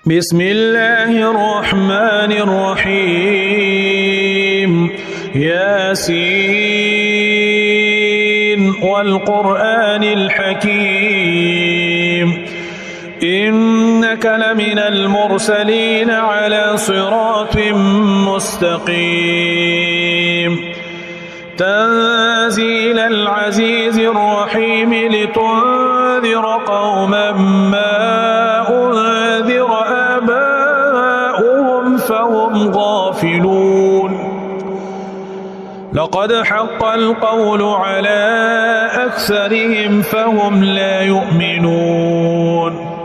بسم الله الرحمن الرحيم ياسين والقرآن الحكيم إنك لمن المرسلين على صراط مستقيم تنزيل العزيز الرحيم لتنذر قوما ما أنذر آباؤهم فهم غافلون لقد حق القول على أكثرهم فهم لا يؤمنون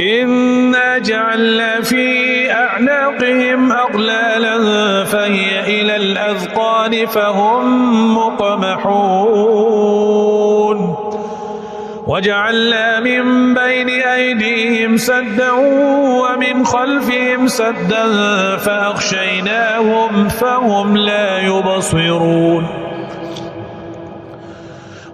إنا جعلنا في أعناقهم أغلالا فهي إلى الأذقان فهم مقمحون وجعلنا من بين أيديهم سدا ومن خلفهم سدا فأغشيناهم فهم لا يبصرون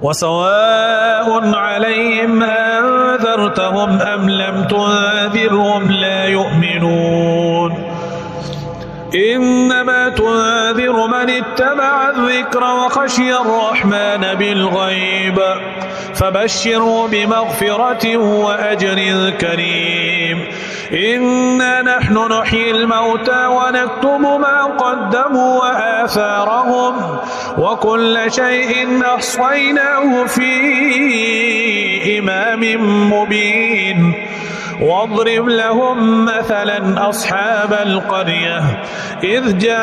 وسواء عليهم أنذرتهم أم لم تنذرهم لا يؤمنون إنما تنذر من اتبع الذكر وخشي الرحمن بالغيب فبشره بمغفرة وأجر كريم إنا نحن نحيي الموتى ونكتب ما قدموا وآثارهم وكل شيء أحصيناه في إمام مبين واضرب لهم مثلا أصحاب القرية إذ جاءها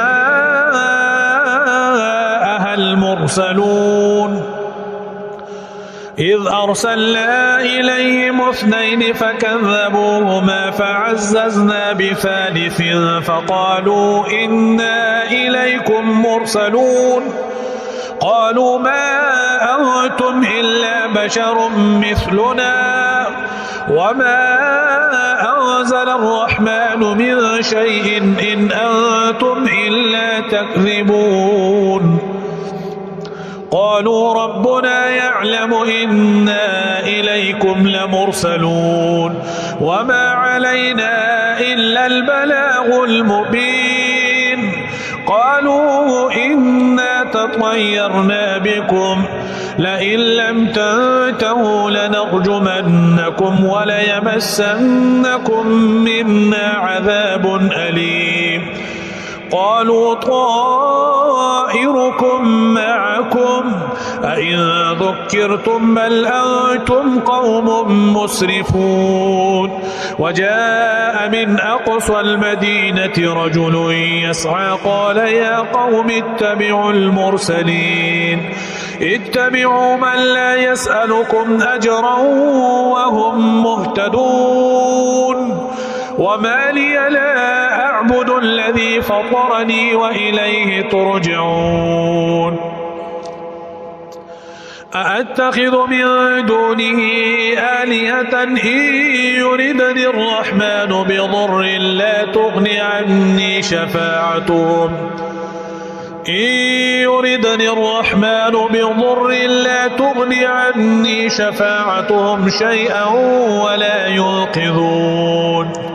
المرسلون إذ أرسلنا إليهم اثنين فكذبوهما فعززنا بثالث فقالوا إنا إليكم مرسلون قالوا ما أنتم إلا بشر مثلنا وما أنزل الرحمن من شيء إن أنتم إلا تكذبون قالوا ربنا يعلم إنا إليكم لمرسلون وما علينا إلا البلاغ المبين قالوا إنا تطيرنا بكم لئن لم تنتهوا لنرجمنكم وليمسنكم منا عذاب أليم قالوا طائركم معكم أئن ذكرتم بل أنتم قوم مسرفون وجاء من أقصى المدينة رجل يسعى قال يا قوم اتبعوا المرسلين اتبعوا من لا يسألكم أجرا وهم مهتدون وما لي لا أعبد الذي فطرني وإليه ترجعون أأتخذ من دونه آلهة إن يردني الرحمن بضر لا تغني عني شفاعتهم إن يردني الرحمن بضر لا تغني عني شفاعتهم شيئا ولا ينقذون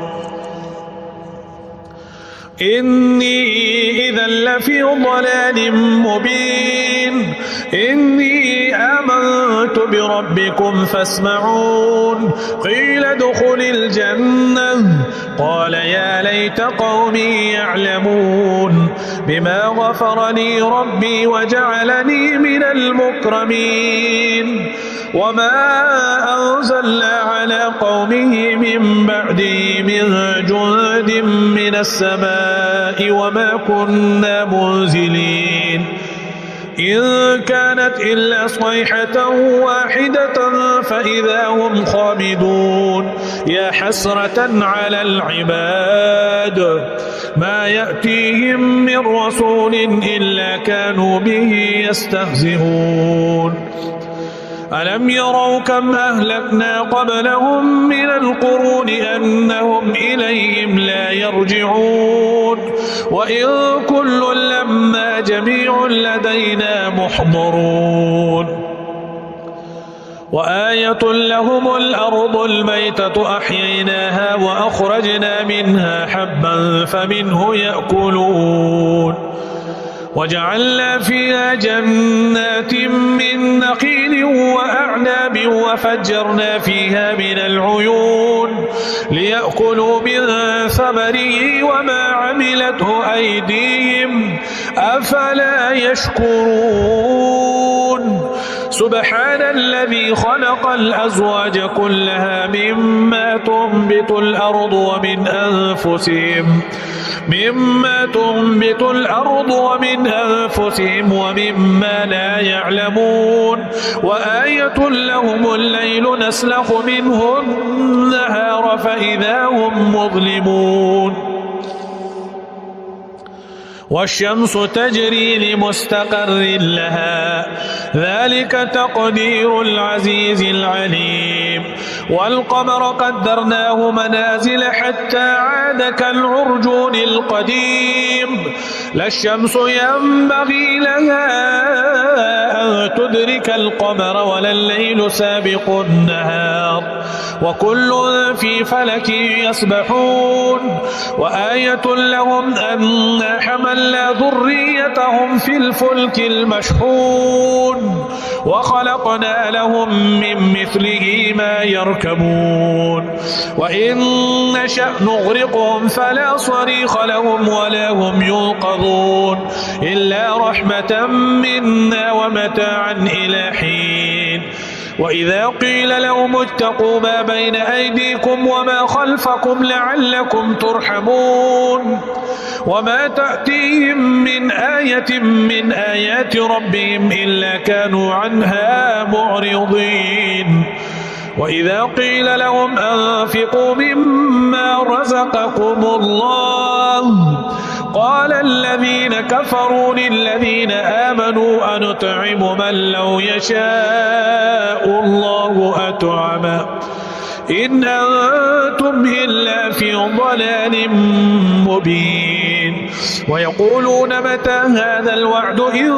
إني إذا لفي ضلال مبين إني آمنت بربكم فاسمعون قيل ادخل الجنة قال يا ليت قومي يعلمون بما غفر لي ربي وجعلني من المكرمين وما أنزلنا على قومه من بعده من جند من السماء وما كنا منزلين إن كانت إلا صيحة واحدة فإذا هم خامدون يا حسرة على العباد ما يأتيهم من رسول إلا كانوا به يستهزئون ألم يروا كم أهلكنا قبلهم من القرون أنهم إليهم لا يرجعون وإن كل لما جميع لدينا محضرون وآية لهم الأرض الميتة أحييناها وأخرجنا منها حبا فمنه يأكلون وجعلنا فيها جنات من نخيل وأعناب وفجرنا فيها من العيون ليأكلوا من ثمره وما عملته أيديهم أفلا يشكرون سبحان الذي خلق الأزواج كلها مما تنبت الأرض ومن أنفسهم ومما لا يعلمون وآية لهم الليل نسلخ منه النهار فإذا هم مظلمون والشمس تجري لمستقر لها ذلك تقدير العزيز العليم والقمر قدرناه منازل حتى عاد كالعرجون القديم لا الشمس ينبغي لها أن تدرك القمر ولا الليل سابق النهار وكل في فلك يسبحون وآية لهم أنا حملنا ذريتهم في الفلك المشحون وخلقنا لهم من مثله ما يركبون وإن نشأ نغرقهم فلا صريخ لهم ولا هم ينقذون إلا رحمة منا ومتاعا إلى حين وإذا قيل لهم اتقوا ما بين أيديكم وما خلفكم لعلكم ترحمون وما تأتيهم من آية من آيات ربهم إلا كانوا عنها معرضين وإذا قيل لهم أنفقوا مما رزقكم الله قال الذين كفروا للذين آمنوا أنطعم من لو يشاء الله أطعمه إن أنتم إلا في ضلال مبين ويقولون متى هذا الوعد إن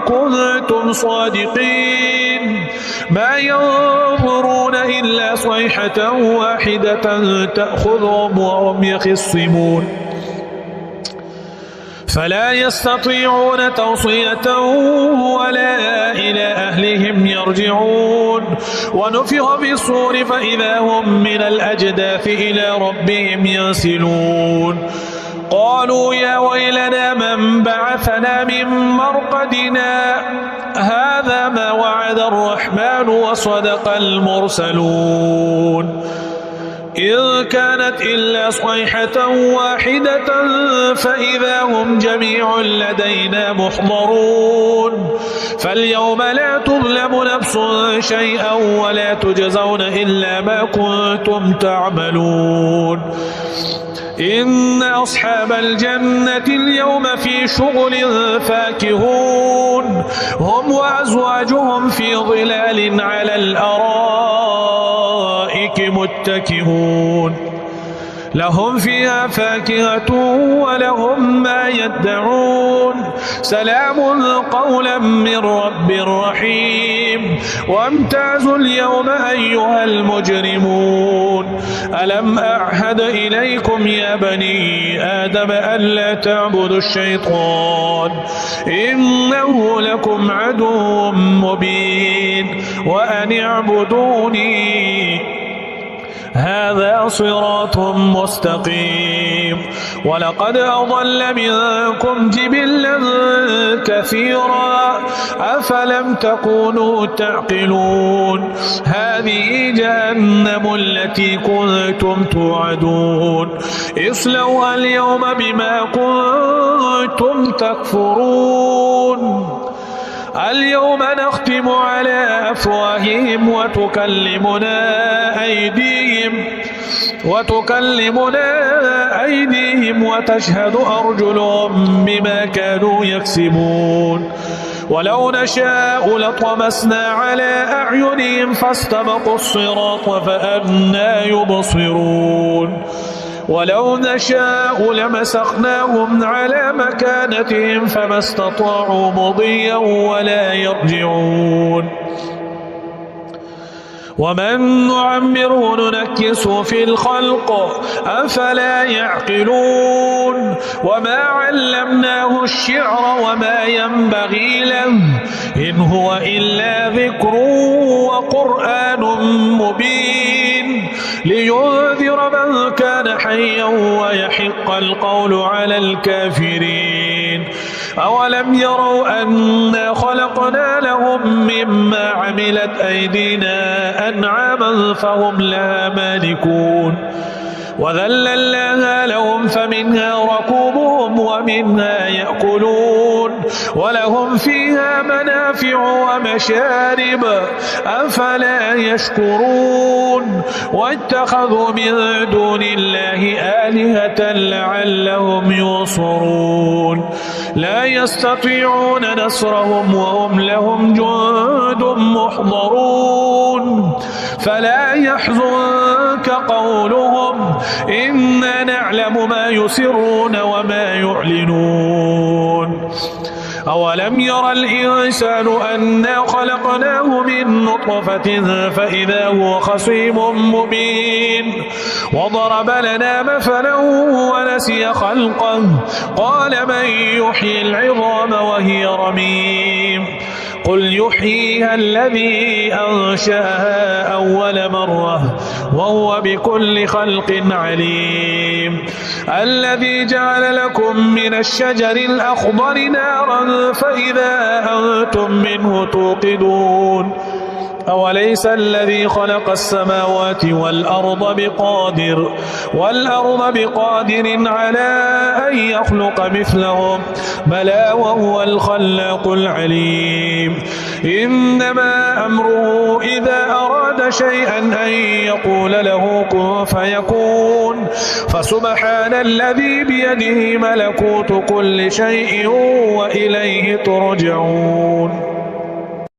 كنتم صادقين ما ينظرون إلا صيحة واحدة تأخذهم وهم يخصمون فلا يستطيعون توصية ولا إلى أهلهم يرجعون ونفخ في الصور فإذا هم من الأجداث إلى ربهم ينسلون قالوا يا ويلنا من بعثنا من مرقدنا هذا ما وعد الرحمن وصدق المرسلون إن كانت إلا صيحة واحدة فإذا هم جميع لدينا محضرون فاليوم لا تظلم نفس شيئا ولا تجزون إلا ما كنتم تعملون إن أصحاب الجنة اليوم في شغل فاكهون هم وأزواجهم في ظلال على الأرائك متكئون لهم فيها فاكهة ولهم ما يدعون سلام قولا من رب رحيم وامتازوا اليوم أيها المجرمون ألم أعهد إليكم يا بني آدم ألا تعبدوا الشيطان إنه لكم عدو مبين وأن اعبدوني هذا صراط مستقيم ولقد أضل منكم جبلا كثيرا أفلم تكونوا تعقلون هذه جهنم التي كنتم توعدون اصلوها اليوم بما كنتم تكفرون اليوم نختم على أفواههم وتكلمنا أيديهم وتشهد أرجلهم بما كانوا يكسبون ولو نشاء لطمسنا على أعينهم فاستبقوا الصراط فأنى يبصرون ولو نشاء لمسخناهم على مكانتهم فما استطاعوا مضيا ولا يرجعون ومن نعمره ننكسه في الخلق أفلا يعقلون وما علمناه الشعر وما ينبغي له إن هو إلا ذكر وقرآن مبين لينذر من كان حيا ويحق القول على الكافرين أولم يروا أنا خلقنا لهم مما عملت أيدينا أنعاما فهم لها مالكون وذللناها لهم فمنها ركوبهم ومنها يأكلون ولهم فيها منافع ومشارب أفلا يشكرون واتخذوا من دون الله آلهة لعلهم ينصرون لا يستطيعون نصرهم وهم لهم جند محضرون فلا يحزنك قولهم إنا نعلم ما يسرون وما يعلنون أولم ير الإنسان أنا خلقناه من نطفة فإذا هو خصيم مبين وضرب لنا مثلا ونسي خلقه قال من يحيي العظام وهي رميم قل يحييها الذي أنشأها أول مرة وهو بكل خلق عليم الذي جعل لكم من الشجر الأخضر نارا فإذا أنتم منه توقدون أوليس الذي خلق السماوات والأرض بقادر على أن يخلق مثلهم بلى وهو الخلاق العليم إنما أمره إذا أراد شيئا أن يقول له كن فيكون فسبحان الذي بيده ملكوت كل شيء وإليه ترجعون